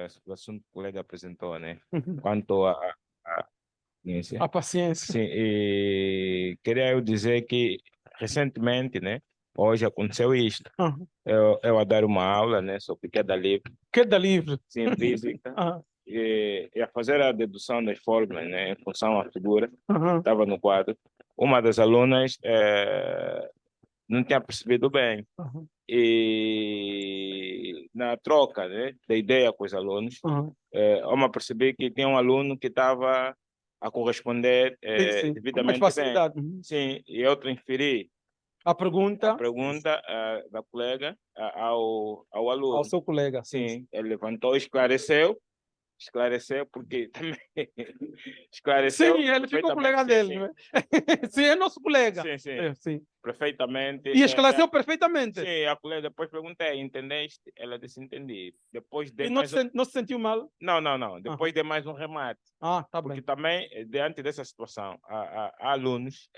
sobre o assunto que o colega apresentou, né? Quanto a ciência. A paciência. Sim, e queria eu dizer que recentemente, né? Hoje aconteceu isto. Aham. Eu a dar uma aula, né? Sobre queda livre, Queda livre. sim, física, Aham. e a fazer a dedução das fórmulas, né? Em função à figura, Aham. estava no quadro. Uma das alunas não tinha percebido bem. Aham. E na troca, né, da ideia com os alunos, Aham. eu percebi que tinha um aluno que estava a corresponder Sim, sim. Com mais devidamente bem. facilidade. Uhum. Sim, e eu transferi A a pergunta pergunta da colega ao ao aluno. seu colega. Sim, sim. Sim, ele levantou, esclareceu, porque também Sim, esclareceu ele ficou perfeitamente, colega sim, dele, sim, não é? Sim, é nosso colega. sim, sim, É, sim. perfeitamente. E esclareceu perfeitamente. Sim, a colega depois perguntei, entendeste? Ela disse, entendi. Depois de E não, mais um... não se sentiu mal? Não, não, não. Depois Aham. de mais um remate. Ah, tá Porque bem. também, diante dessa situação, há alunos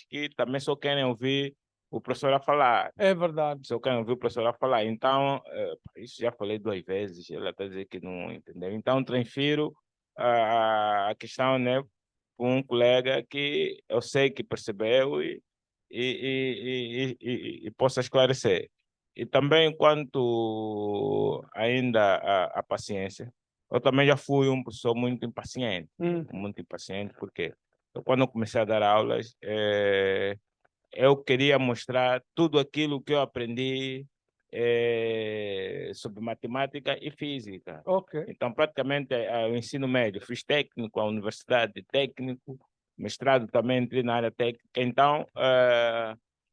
que também só querem ouvir o professor a falar. É verdade. Só querem ouvir o professor a falar. Então, isso já falei 2 vezes, ela está dizendo que não entendeu. Então, transfiro a questão, né, para um colega que eu sei que percebeu e possa esclarecer. E também, quanto ainda a paciência, eu também já fui um professor muito impaciente, porque eu, quando eu comecei a dar aulas, eu queria mostrar tudo aquilo que eu aprendi sobre matemática e física. Ok. Então, praticamente, o ensino médio, fiz técnico, a universidade técnico, mestrado também entrei na área técnica. Então,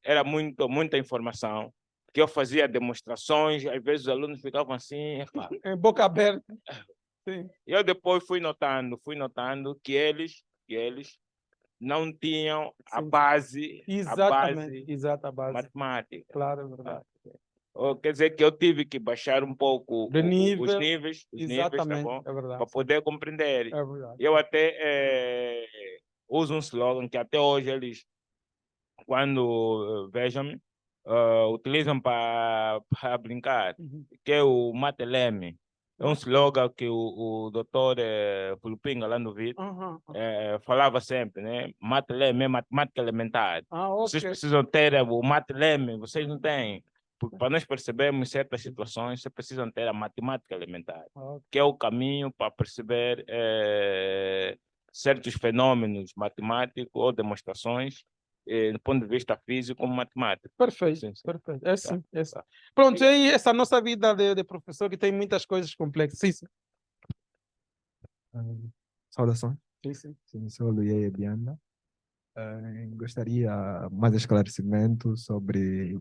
era muita informação, que eu fazia demonstrações, às vezes os alunos ficavam assim, "Epá." Em boca aberta. Sim. Eu depois fui notando que eles não tinham Sim. a Exatamente. base Exata a base. matemática. Claro, é Ah, verdade. quer dizer que eu tive que baixar um pouco De os nível. níveis, tá Exatamente. bom? É Para verdade. Sim. poder compreender. É verdade. Eu até uso um slogan que até hoje eles, quando vejam-me, utilizam para brincar, Uhum. que é o Mateleme. É um slogan que o doutor Pulupinga, lá no Vitor, Aham. falava sempre, né? Mateleme é matemática elementar. Ah, Vocês ok. precisam ter o Mateleme, vocês não têm. Porque para nós percebermos certas situações, vocês precisam ter a matemática elementar, Ok. que é o caminho para perceber certos fenômenos matemáticos ou demonstrações do ponto de vista físico como matemático. Perfeito, Sim, sim. perfeito. É Tá, sim, é sim. tá. Pronto, e aí essa nossa vida de professor que tem muitas coisas complexas. Sim, sim. Ah, Saudações, Sim, sim. sim, sou o Luia Bianda. Gostaria mais esclarecimento sobre.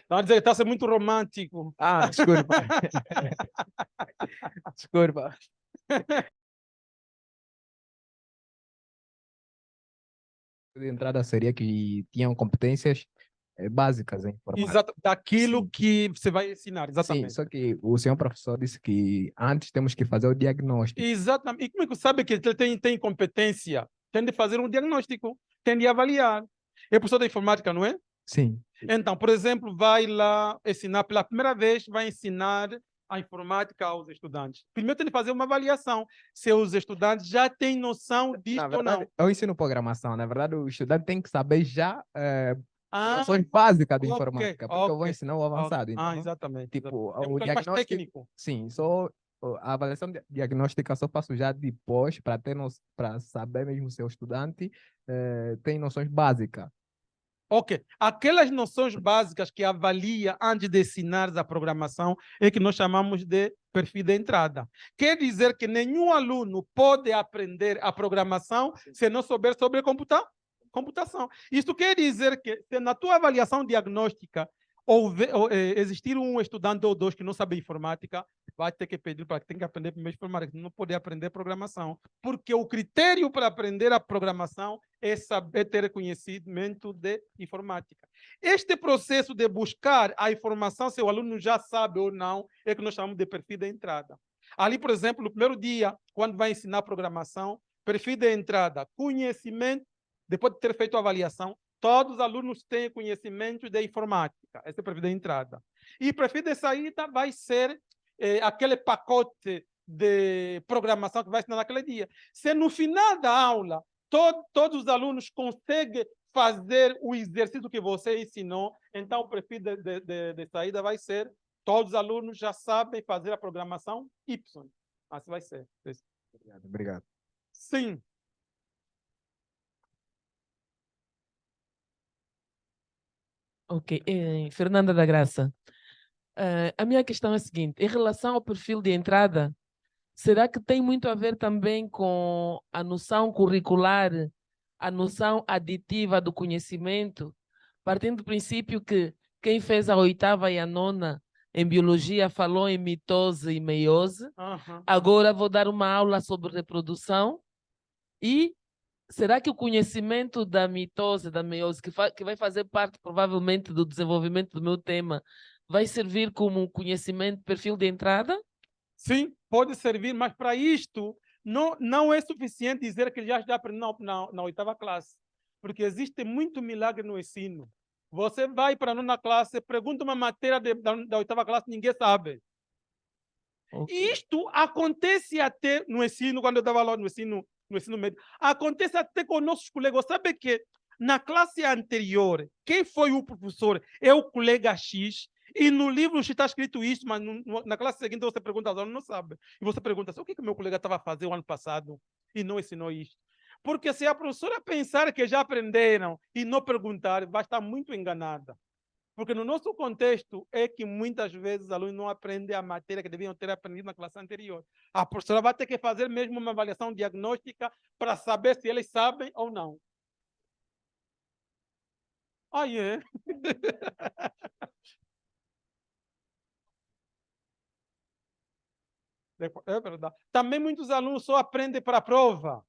Não a dizer que está a ser muito romântico. Ah, desculpa. Desculpa. De entrada seria que tinham competências básicas em informática. Exato, daquilo Sim. que você vai ensinar, Sim, exatamente. só que o senhor professor disse que antes temos que fazer o diagnóstico. Exatamente. E como é que sabe que ele tem competência? Tem de fazer um diagnóstico, tem de avaliar. É professor da informática, não é? Sim, Então, por exemplo, vai lá ensinar pela primeira vez, vai ensinar a informática aos estudantes. Primeiro tem de fazer uma avaliação se os estudantes já têm noção na disto ou verdade, não. eu ensino programação. Na verdade, o estudante tem que saber já Ah, noções básicas de ok, informática, porque eu vou ok, ensinar o ok. avançado. Ah, Então, exatamente. tipo, É um o bocado mais diagnóstico, técnico. sim, só a avaliação diagnóstica só faço já depois para para saber mesmo se o estudante tem noções básicas. Ok. Aquelas noções básicas que avalia antes de ensinar a programação é que nós chamamos de perfil de entrada. Quer dizer que nenhum aluno pode aprender a programação se não souber sobre computação. Isso quer dizer que se na tua avaliação diagnóstica existir um estudante ou dois que não sabe informática, vai ter que pedir para que tenha que aprender primeiro informática, não pode aprender programação. Porque o critério para aprender a programação é saber ter conhecimento de informática. Este processo de buscar a informação, se o aluno já sabe ou não, é que nós chamamos de perfil de entrada. Ali, por exemplo, no primeiro dia, quando vai ensinar programação, perfil de entrada, conhecimento, depois de ter feito a avaliação, todos os alunos têm conhecimento de informática. Esse é o perfil de entrada. E o perfil de saída vai ser aquele pacote de programação que vai ensinar naquele dia. Se no final da aula todos os alunos conseguem fazer o exercício que você ensinou, então o perfil de saída vai ser: todos os alunos já sabem fazer a programação Y. Assim vai ser. Obrigado. Sim. Ok. Fernanda da Graça. A minha questão é a seguinte: em relação ao perfil de entrada, será que tem muito a ver também com a noção curricular, a noção aditiva do conhecimento, partindo do princípio que quem fez a 8ª e a 9ª em biologia falou em mitose e meiose? Agora vou dar uma aula sobre reprodução. E será que o conhecimento da mitose, da meiose, que vai fazer parte provavelmente do desenvolvimento do meu tema, vai servir como conhecimento, perfil de entrada? Sim, pode servir, mas para isto não é suficiente dizer que ele já aprendeu na 8ª classe, porque existe muito milagre no ensino. Você vai para a 9ª classe, pergunta uma matéria da 8ª classe, ninguém sabe. Okay. E isto acontece até no ensino, quando eu dava aula no ensino médio, acontece até com nossos colegas. Sabe que na classe anterior, quem foi o professor é o colega X, e no livro está escrito isso, mas na classe seguinte você pergunta aos alunos, não sabe. E você pergunta assim: o que meu colega estava a fazer o ano passado e não ensinou isto? Porque se a professora pensar que já aprenderam e não perguntar, vai estar muito enganada. Porque no nosso contexto é que muitas vezes os alunos não aprendem a matéria que deviam ter aprendido na classe anterior. A professora vai ter que fazer mesmo uma avaliação diagnóstica para saber se eles sabem ou não. Aí é. É verdade. Também muitos alunos só aprendem para a prova.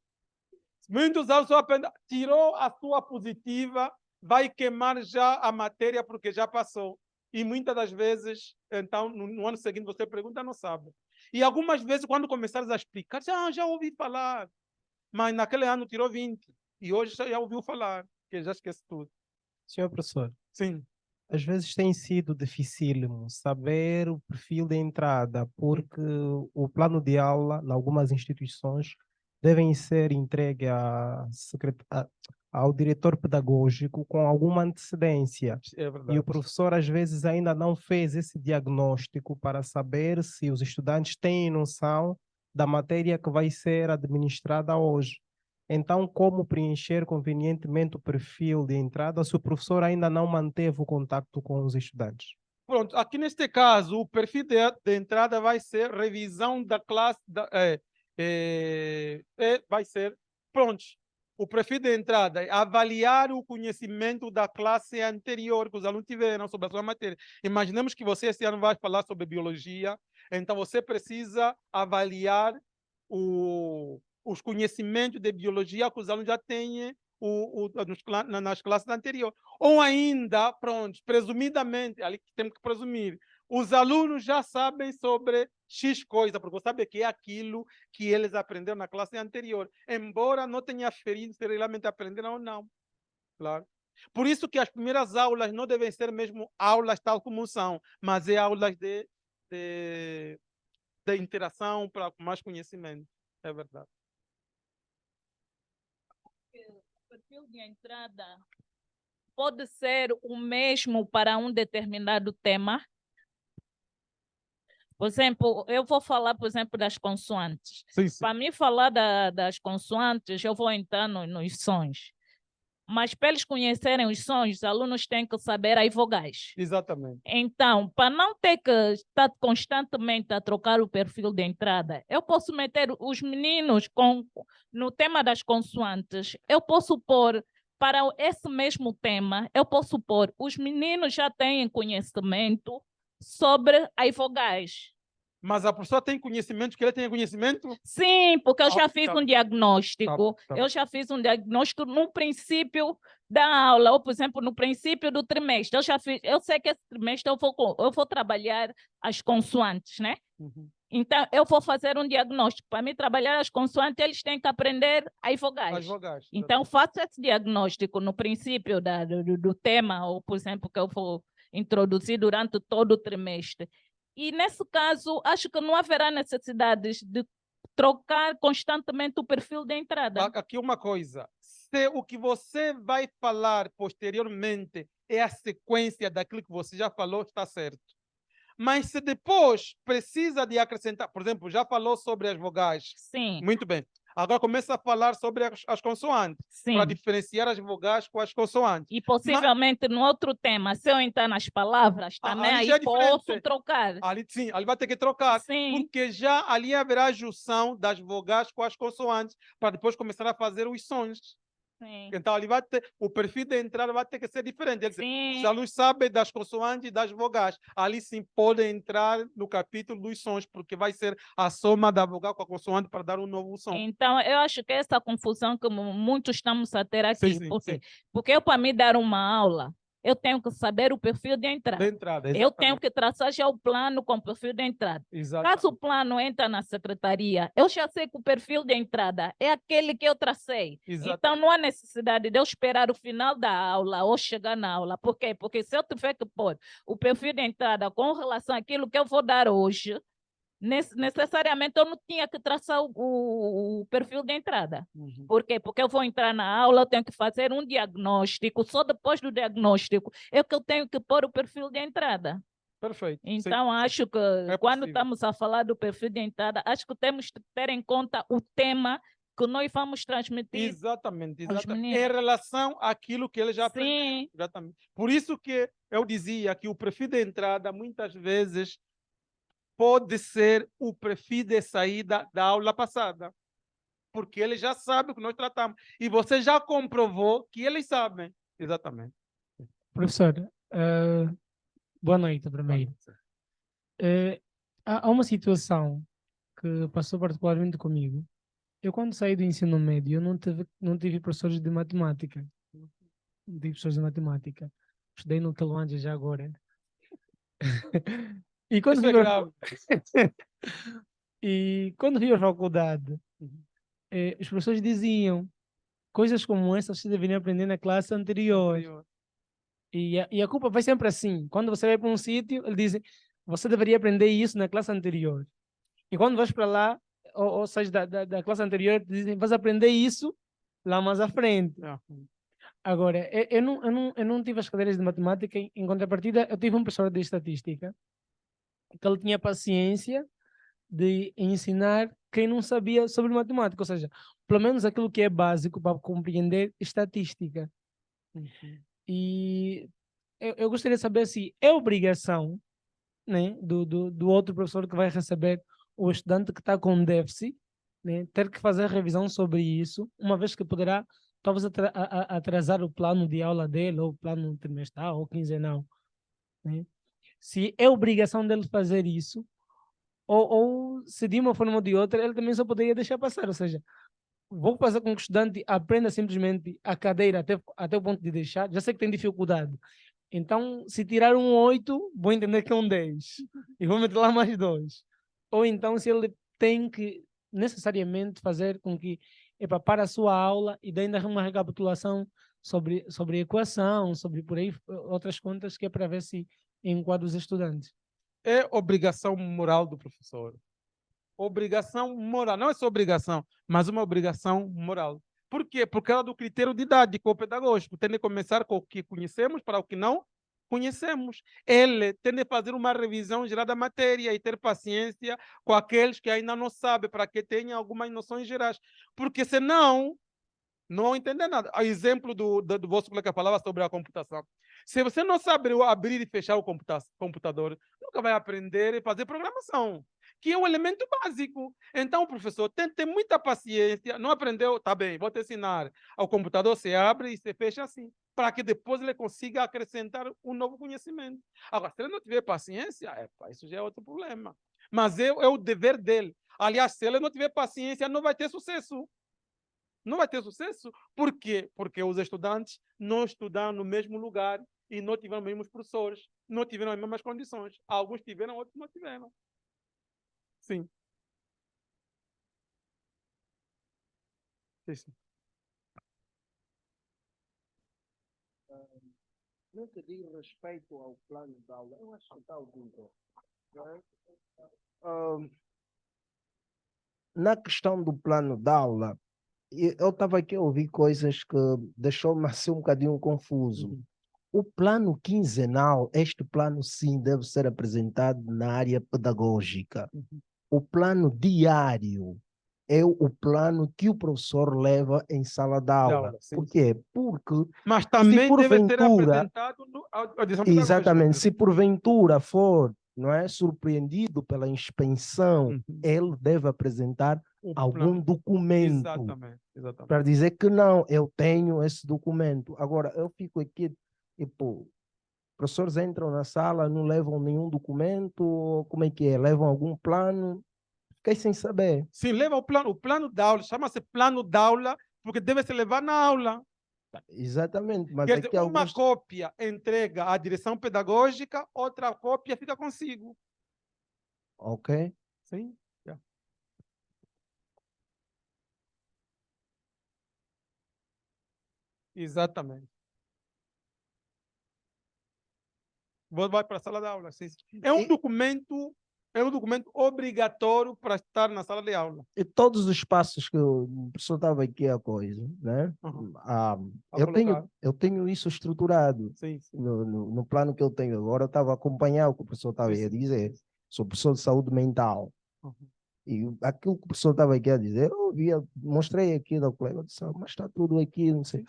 Muitos alunos só aprendem. Tirou a sua positiva, vai queimar já a matéria porque já passou. E muitas das vezes, então, no ano seguinte, você pergunta, não sabe. E algumas vezes, quando começares a explicar, já ouvi falar. Mas naquele ano tirou 20. E hoje já ouviu falar, que já esquece tudo. Senhor professor. Sim. Às vezes tem sido dificílimo saber o perfil de entrada, porque o plano de aula, em algumas instituições, devem ser entregue ao diretor pedagógico com alguma antecedência. É verdade. E o professor, às vezes, ainda não fez esse diagnóstico para saber se os estudantes têm noção da matéria que vai ser administrada hoje. Então, como preencher convenientemente o perfil de entrada se o professor ainda não manteve o contato com os estudantes? Pronto, aqui neste caso, o perfil de entrada vai ser revisão da classe, vai ser, pronto, o perfil de entrada é avaliar o conhecimento da classe anterior que os alunos tiveram sobre a sua matéria. Imaginemos que você esse ano vai falar sobre biologia, então você precisa avaliar os conhecimentos de biologia que os alunos já têm nas classes anteriores. Ou ainda, pronto, presumidamente, ali temos que presumir, os alunos já sabem sobre X coisa, porque sabe que é aquilo que eles aprenderam na classe anterior, embora não tenha ferido se realmente aprenderam ou não. Claro. Por isso que as primeiras aulas não devem ser mesmo aulas tal como são, mas é aulas de interação para mais conhecimento. É verdade. O perfil de entrada pode ser o mesmo para um determinado tema. Por exemplo, eu vou falar, por exemplo, das consoantes. Sim. Para mim falar das consoantes, eu vou entrar nos sons. Mas para eles conhecerem os sons, os alunos têm que saber as vogais. Exatamente. Então, para não ter que estar constantemente a trocar o perfil de entrada, eu posso meter os meninos no tema das consoantes. Eu posso pôr, para esse mesmo tema, eu posso pôr, os meninos já têm conhecimento sobre as vogais. Mas a pessoa tem conhecimento, que ele tenha conhecimento? Sim, porque eu já fiz um diagnóstico. Tá. Eu já fiz um diagnóstico no princípio da aula, ou, por exemplo, no princípio do trimestre. Eu sei que esse trimestre eu vou trabalhar as consoantes, né? Uhum. Então, eu vou fazer um diagnóstico. Para mim trabalhar as consoantes, eles têm que aprender as vogais. As vogais. Então, faço esse diagnóstico no princípio do tema, ou, por exemplo, que eu vou introduzir durante todo o trimestre. E, nesse caso, acho que não haverá necessidade de trocar constantemente o perfil de entrada. Aqui uma coisa. Se o que você vai falar posteriormente é a sequência daquilo que você já falou, está certo. Mas se depois precisa de acrescentar, por exemplo, já falou sobre as vogais. Sim, Muito bem. Agora começa a falar sobre as consoantes, para sim. diferenciar as vogais com as consoantes. E possivelmente no outro tema, se eu entrar nas palavras, também ali já é aí posso diferente. trocar. Ali, sim, ali vai ter que trocar, Sim. porque já ali haverá a junção das vogais com as consoantes, para depois começar a fazer os sons. Sim. Então, ali vai ter, o perfil de entrada vai ter que ser diferente. Quer dizer, Sim. os alunos sabem das consoantes e das vogais. Ali sim podem entrar no capítulo dos sons, porque vai ser a soma da vogal com a consoante para dar um novo som. Então, eu acho que essa confusão que muitos estamos a ter aqui, Sim, porque, sim. porque eu, para me dar uma aula, eu tenho que saber o perfil de entrada. De entrada, Eu tenho exatamente. que traçar já o plano com o perfil de entrada. Exatamente. Caso o plano entre na secretaria, eu já sei que o perfil de entrada é aquele que eu tracei. Exatamente. Então, não há necessidade de eu esperar o final da aula ou chegar na aula. Por quê? Porque se eu tiver que pôr o perfil de entrada com relação àquilo que eu vou dar hoje, necessariamente eu não tinha que traçar o perfil de entrada. Uhum. Por quê? Porque eu vou entrar na aula, eu tenho que fazer um diagnóstico, só depois do diagnóstico é que eu tenho que pôr o perfil de entrada. Perfeito. Então, acho que quando estamos a falar do perfil de entrada, acho que temos que ter em conta o tema que nós vamos transmitir. Exatamente, aos exatamente. Em meninos. relação àquilo que eles já Sim. aprenderam. Exatamente. Por isso que eu dizia que o perfil de entrada, muitas vezes, pode ser o perfil de saída da aula passada. Porque ele já sabe o que nós tratamos. E você já comprovou que eles sabem. Exatamente. Professor, boa noite primeiro. Há uma situação que passou particularmente comigo. Eu, quando saí do ensino médio, eu não tive professores de matemática. Não tive professores de matemática. Estudei no Tailândia já agora. E quando Isso fui é para grave. e quando fui à faculdade, os professores diziam coisas como essas você deveria aprender na classe anterior. E a culpa vai sempre assim. Quando você vai para um sítio, eles dizem, você deveria aprender isso na classe anterior. E quando vais para lá, ou seja, da classe anterior, dizem, vais aprender isso lá mais à frente. Agora, eu não tive as cadeiras de matemática, em contrapartida, eu tive um professor de estatística, que ele tinha paciência de ensinar quem não sabia sobre matemática, ou seja, pelo menos aquilo que é básico para compreender estatística. E eu gostaria de saber se é obrigação, né, do outro professor que vai receber o estudante que está com déficit, né, ter que fazer revisão sobre isso, uma vez que poderá talvez atrasar o plano de aula dele, ou o plano trimestral, ou quinzenal. Né? Se é obrigação dele fazer isso, ou se de uma forma ou de outra, ele também só poderia deixar passar, ou seja, vou fazer com que o estudante aprenda simplesmente a cadeira até o ponto de deixar, já sei que tem dificuldade, então, se tirar um 8, vou entender que é um 10. E vou meter lá mais 2. Ou então, se ele tem que necessariamente fazer com que, para a sua aula e daí ainda uma recapitulação sobre equação, sobre por aí outras contas, que é para ver se enquadra os estudantes. É obrigação moral do professor. Obrigação moral. Não é só obrigação, mas uma obrigação moral. Por quê? Por causa do critério didático ou pedagógico. Tem de começar com o que conhecemos para o que não conhecemos. Ele tem de fazer uma revisão geral da matéria e ter paciência com aqueles que ainda não sabem, para que tenham algumas noções gerais. Porque senão, não vão entender nada. O exemplo do vosso colega falava sobre a computação. Se você não sabe abrir e fechar o computador, nunca vai aprender a fazer programação, que é um elemento básico. Então, professor, tem que ter muita paciência. Não aprendeu? Tá bem, vou te ensinar. O computador se abre e se fecha assim, para que depois ele consiga acrescentar um novo conhecimento. Agora, se ele não tiver paciência, isso já é outro problema. Mas é o dever dele. Aliás, se ele não tiver paciência, não vai ter sucesso. Não vai ter sucesso. Por quê? Porque os estudantes não estudaram no mesmo lugar e não tiveram os mesmos professores, não tiveram as mesmas condições. Alguns tiveram, outros não tiveram. Sim. Sim. No que diz respeito ao plano de aula, eu acho que está o Na questão do plano de aula, eu estava aqui a ouvir coisas que deixou-me assim um bocadinho confuso. O plano quinzenal, este plano sim deve ser apresentado na área pedagógica. O plano diário é o plano que o professor leva em sala de aula. Por quê? Porque Mas também deve ser porventura, apresentado à direção pedagógica. exatamente, se porventura for, não é, surpreendido pela inspeção, ele deve apresentar O algum plano. documento Exatamente. para dizer que não, eu tenho esse documento. Agora, eu fico aqui, tipo, professores entram na sala, não levam nenhum documento, como é que é? Levam algum plano? Fiquei sem saber. Sim, leva o plano de aula, chama-se plano de aula, porque deve se levar na aula. Exatamente, mas Quer aqui dizer, uma alguns... cópia entrega à direção pedagógica, outra cópia fica consigo. Ok. Sim. Yeah. Exatamente. Vai para a sala de aula. Sim. É um documento obrigatório para estar na sala de aula. E todos os passos que o professor estava aqui a coisa, né? Eu tenho isso estruturado. Sim. No plano que eu tenho agora, eu estava a acompanhar o que o professor estava a dizer. Sou professor de saúde mental. E aquilo que o professor estava aqui a dizer, eu via, mostrei aqui ao colega, disse, mas está tudo aqui, não sei.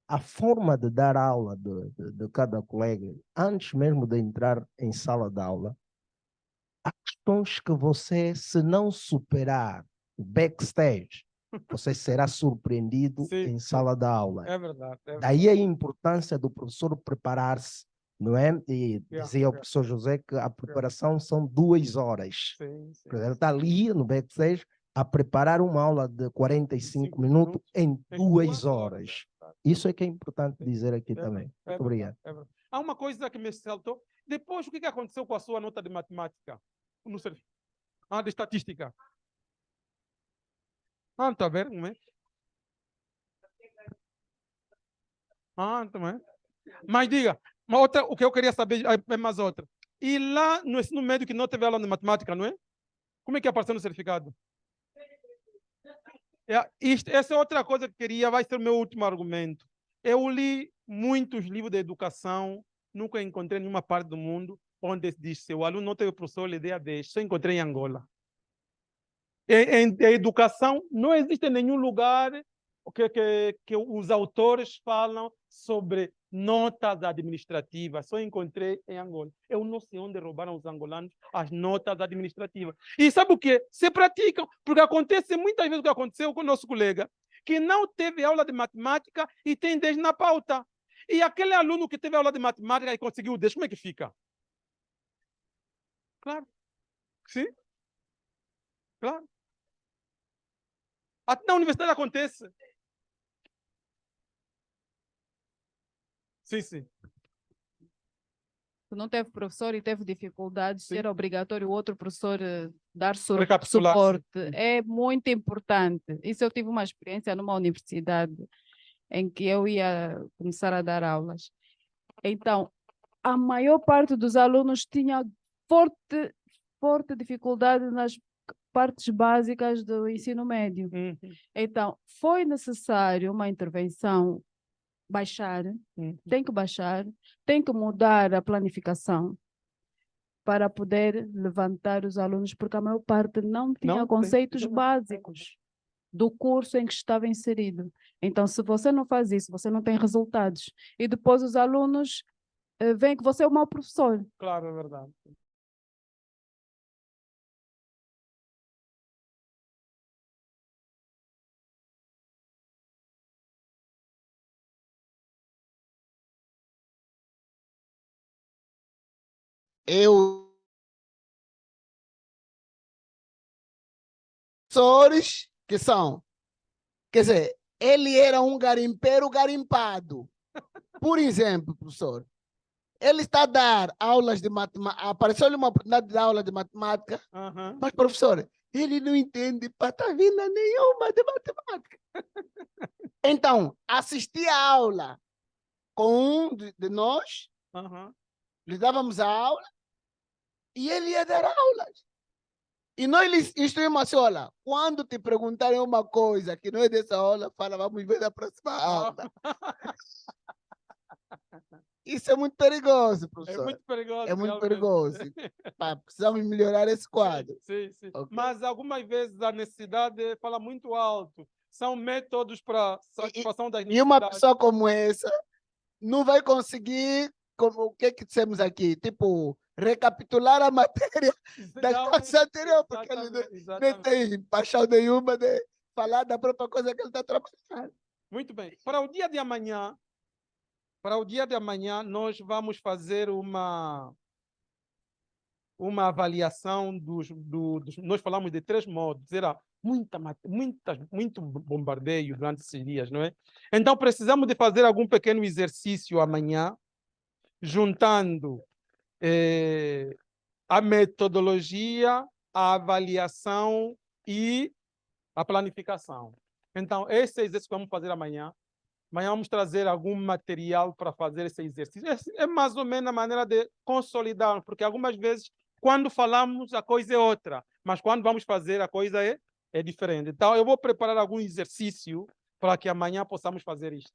A forma de dar aula de cada colega, antes mesmo de entrar em sala de aula, há questões que você, se não superar o backstage, você será surpreendido em sala de aula. É verdade. Daí a importância do professor preparar-se, não é? E dizia o professor José que a preparação são 2 horas. Ele está ali no backstage a preparar uma aula de 45 minutos em 2 horas. Isso é que é importante dizer aqui também. Muito obrigado. Há uma coisa que me saltou. Depois, o que aconteceu com a sua nota de matemática? Não sei. De estatística. Está vendo? Não é? Também. Mas diga, o que eu queria saber é mais outra. E lá no ensino médio que não teve aula de matemática, não é? Como é que apareceu no certificado? Essa é outra coisa que queria, vai ser o meu último argumento. Eu li muitos livros de educação, nunca encontrei nenhuma parte do mundo onde diz que o aluno não teve professor, lhe dê a 10. Só encontrei em Angola. Em educação, não existe nenhum lugar que os autores falam sobre notas administrativas. Só encontrei em Angola. Eu não sei onde roubaram os angolanos as notas administrativas. E sabe o quê? Se praticam, porque acontece muitas vezes o que aconteceu com o nosso colega, que não teve aula de matemática e tem 10 na pauta. E aquele aluno que teve aula de matemática e conseguiu 10, como é que fica? Claro. Sim. Claro. Até na universidade acontece. Sim. Não teve professor e teve dificuldades, era obrigatório o outro professor dar Recapitular, suporte. É muito importante. Isso eu tive uma experiência numa universidade em que eu ia começar a dar aulas. Então, a maior parte dos alunos tinha forte dificuldade nas partes básicas do ensino médio. Então, foi necessário uma intervenção, tem que baixar, tem que mudar a planificação para poder levantar os alunos, porque a maior parte não tinha conceitos básicos do curso em que estava inserido. Então, se você não faz isso, você não tem resultados. E depois os alunos veem que você é um mau professor. Claro, é verdade. Professores que são, quer dizer, ele era um garimpeiro garimpado. Por exemplo, professor, ele está a dar aulas de matemática, apareceu-lhe uma oportunidade de dar aula de matemática, mas, professor, ele não entende patavina nenhuma de matemática. Então, assisti a aula com um de nós, lhe dávamos a aula, E ele ia dar aulas. E nós lhes instruímos assim, olha, quando te perguntarem uma coisa que não é dessa aula, fala, vamos ver na próxima aula. Isso é muito perigoso, É professor. muito perigoso. É muito realmente. perigoso. Precisamos melhorar esse quadro. Sim, sim. Ok. Mas algumas vezes a necessidade fala muito alto. São métodos para satisfação das E necessidades. uma pessoa como essa não vai conseguir, como o que dissemos aqui, tipo, recapitular a matéria das Não, classes anteriores, porque ele não exatamente. tem paixão nenhuma de falar da própria coisa que ele está trabalhando. Muito bem. Para o dia de amanhã, nós vamos fazer uma avaliação nós falamos de 3 modos. Era muito bombardeio durante esses dias, não é? Então, precisamos de fazer algum pequeno exercício amanhã, juntando a metodologia, a avaliação e a planificação. Então, esse exercício que vamos fazer amanhã. Amanhã vamos trazer algum material para fazer esse exercício. É mais ou menos a maneira de consolidar, porque algumas vezes, quando falamos, a coisa é outra, mas quando vamos fazer, a coisa é diferente. Então, eu vou preparar algum exercício para que amanhã possamos fazer isto.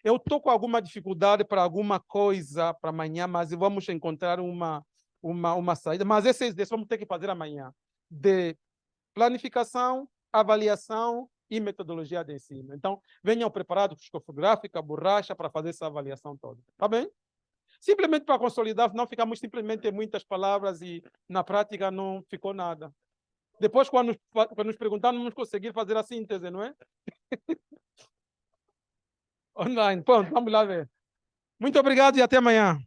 Eu estou com alguma dificuldade para alguma coisa para amanhã, mas vamos encontrar uma saída. Mas esse exercício vamos ter que fazer amanhã, de planificação, avaliação e metodologia de ensino. Então, venham preparados com escofográfica, borracha, para fazer essa avaliação toda. Tá bem? Simplesmente para consolidar, não ficamos simplesmente em muitas palavras e na prática não ficou nada. Depois, quando nos perguntar, não vamos conseguir fazer a síntese, não é? Online. Pronto, vamos lá ver. Muito obrigado e até amanhã.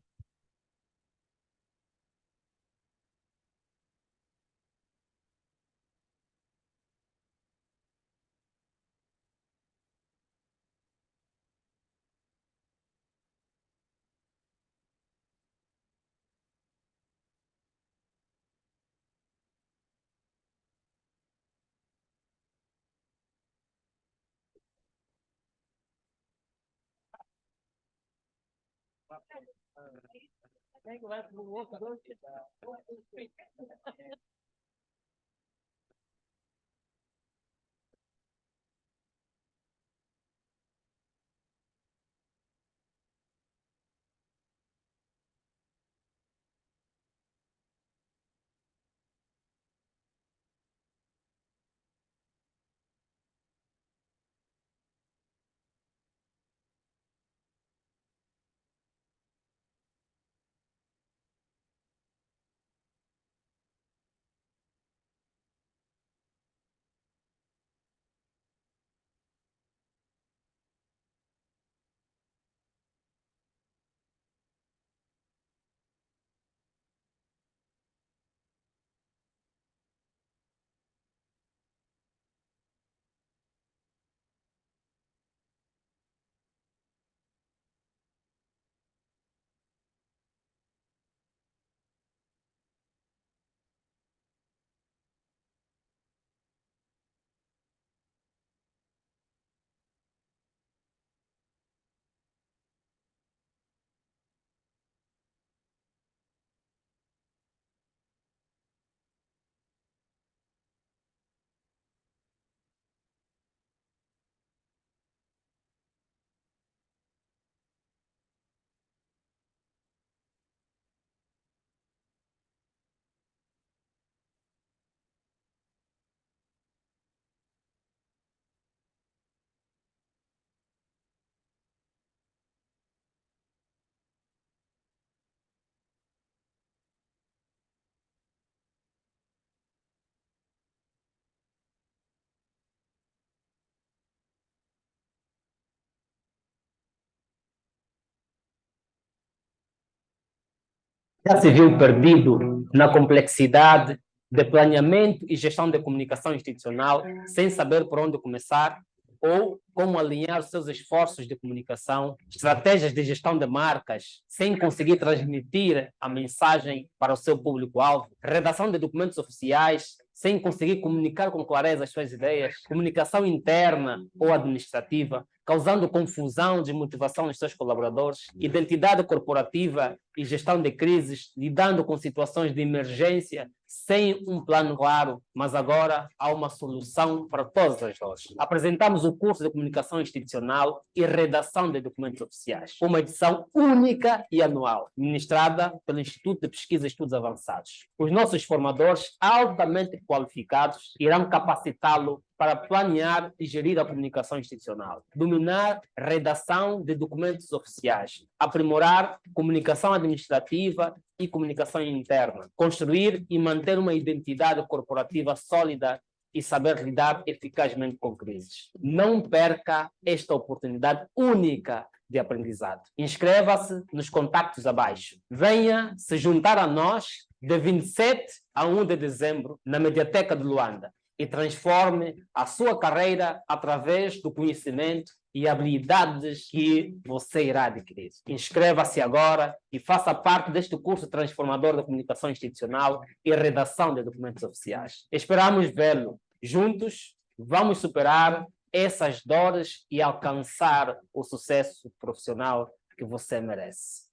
Já se viu perdido na complexidade de planeamento e gestão de comunicação institucional, sem saber por onde começar ou como alinhar os seus esforços de comunicação, estratégias de gestão de marcas, sem conseguir transmitir a mensagem para o seu público-alvo, redação de documentos oficiais, sem conseguir comunicar com clareza as suas ideias, comunicação interna ou administrativa, causando confusão, desmotivação nos seus colaboradores, identidade corporativa e gestão de crises, lidando com situações de emergência sem um plano claro, mas agora há uma solução para todas as dores. Apresentamos o curso de comunicação institucional e redação de documentos oficiais, uma edição única e anual, ministrada pelo Instituto de Pesquisa e Estudos Avançados. Os nossos formadores, altamente qualificados, irão capacitá-lo para planear e gerir a comunicação institucional, dominar redação de documentos oficiais, aprimorar comunicação administrativa e comunicação interna, construir e manter uma identidade corporativa sólida e saber lidar eficazmente com crises. Não perca esta oportunidade única de aprendizado. Inscreva-se nos contactos abaixo. Venha se juntar a nós de 27 a 1 de dezembro na Mediateca de Luanda e transforme a sua carreira através do conhecimento e habilidades que você irá adquirir. Inscreva-se agora e faça parte deste curso transformador da comunicação institucional e redação de documentos oficiais. Esperamos vê-lo. Juntos, vamos superar essas dores e alcançar o sucesso profissional que você merece.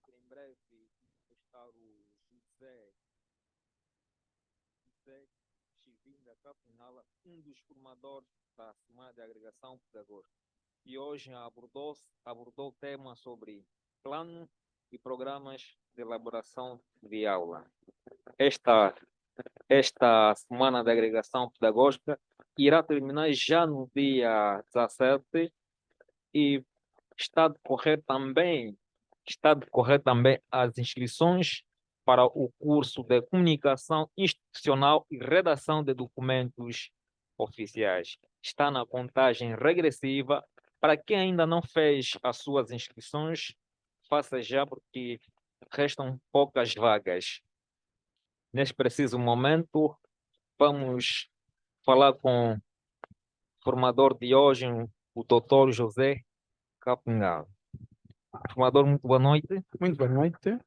Em breve estar o José Chivinda Capinhala, um dos formadores da Semana de Agregação Pedagógica. E hoje abordou o tema sobre plano e programas de elaboração de aula. Esta Semana de Agregação Pedagógica irá terminar já no dia 17 e está a decorrer também as inscrições para o curso de Comunicação Institucional e Redação de Documentos Oficiais. Está na contagem regressiva. Para quem ainda não fez as suas inscrições, faça já, porque restam poucas vagas. Neste preciso momento, vamos falar com o formador de hoje, o Dr. José Capinhala. Formador, muito boa noite. Muito boa noite.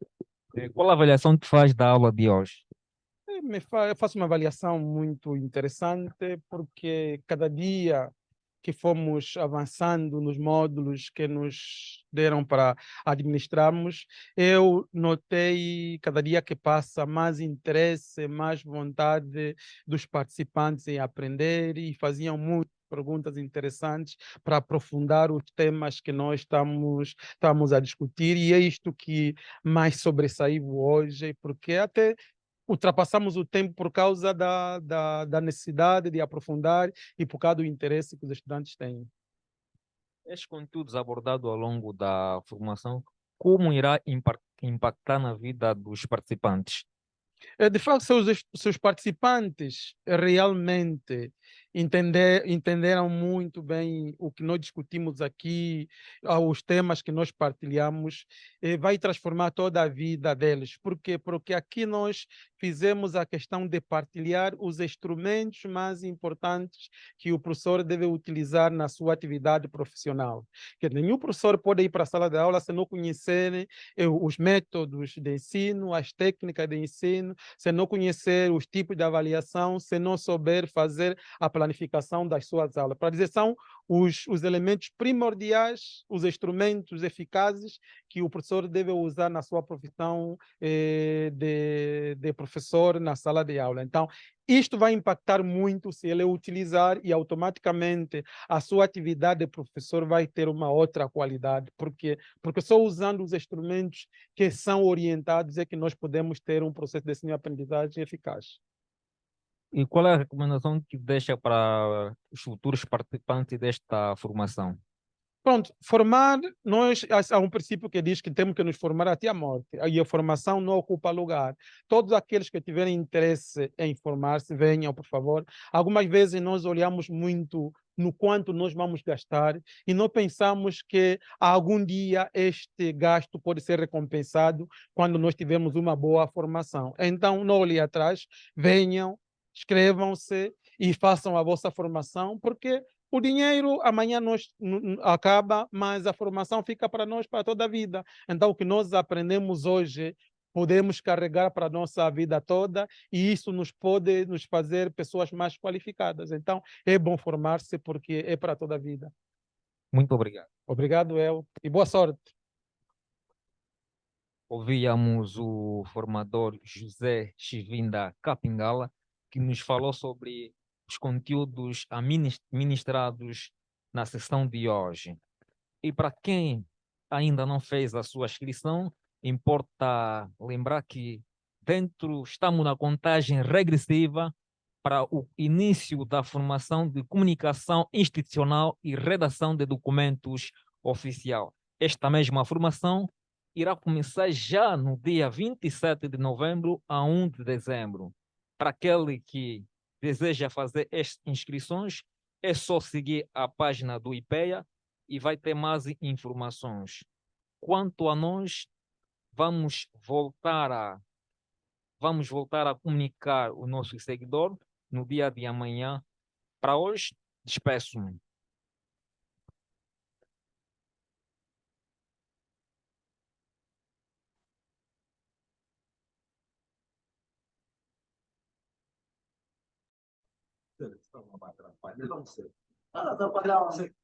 Qual a avaliação que faz da aula de hoje? Eu faço uma avaliação muito interessante, porque cada dia que fomos avançando nos módulos que nos deram para administrarmos, eu notei cada dia que passa mais interesse, mais vontade dos participantes em aprender, e faziam muitas perguntas interessantes para aprofundar os temas que nós estamos a discutir, e é isto que mais sobressaiu hoje, porque até ultrapassamos o tempo por causa da necessidade de aprofundar e por causa do interesse que os estudantes têm. Estes conteúdos abordados ao longo da formação, como irá impactar na vida dos participantes? De facto, se os participantes realmente entenderam muito bem o que nós discutimos aqui, os temas que nós partilhamos, vai transformar toda a vida deles. Por quê? Porque aqui nós fizemos a questão de partilhar os instrumentos mais importantes que o professor deve utilizar na sua atividade profissional. Que nenhum professor pode ir para a sala de aula se não conhecer os métodos de ensino, as técnicas de ensino, se não conhecer os tipos de avaliação, se não souber fazer a planificação das suas aulas. Para dizer, são os elementos primordiais, os instrumentos eficazes que o professor deve usar na sua profissão de professor na sala de aula. Então, isto vai impactar muito se ele utilizar, e automaticamente a sua atividade de professor vai ter uma outra qualidade. Por quê? Porque só usando os instrumentos que são orientados é que nós podemos ter um processo de ensino e aprendizagem eficaz. E qual é a recomendação que deixa para os futuros participantes desta formação? Pronto, formar, há um princípio que diz que temos que nos formar até a morte, e a formação não ocupa lugar. Todos aqueles que tiverem interesse em formar-se, venham, por favor. Algumas vezes nós olhamos muito no quanto nós vamos gastar e não pensamos que algum dia este gasto pode ser recompensado quando nós tivermos uma boa formação. Então, não olhem atrás, venham, inscrevam-se e façam a vossa formação, porque o dinheiro amanhã acaba, mas a formação fica para nós para toda a vida. Então, o que nós aprendemos hoje podemos carregar para a nossa vida toda e isso nos pode nos fazer pessoas mais qualificadas. Então, é bom formar-se porque é para toda a vida. Muito obrigado. Obrigado, El, e boa sorte. Ouvíamos o formador José Chivinda Capingala, que nos falou sobre os conteúdos ministrados na sessão de hoje. E para quem ainda não fez a sua inscrição, importa lembrar que estamos na contagem regressiva para o início da formação de comunicação institucional e redação de documentos oficial. Esta mesma formação irá começar já no dia 27 de novembro a 1 de dezembro. Para aquele que deseja fazer estas inscrições, é só seguir a página do IPEA e vai ter mais informações. Quanto a nós, vamos voltar a comunicar o nosso seguidor no dia de amanhã. Para hoje, despeço-me. Não vai atrapalhar, não sei. Ah, atrapalhar, não sei.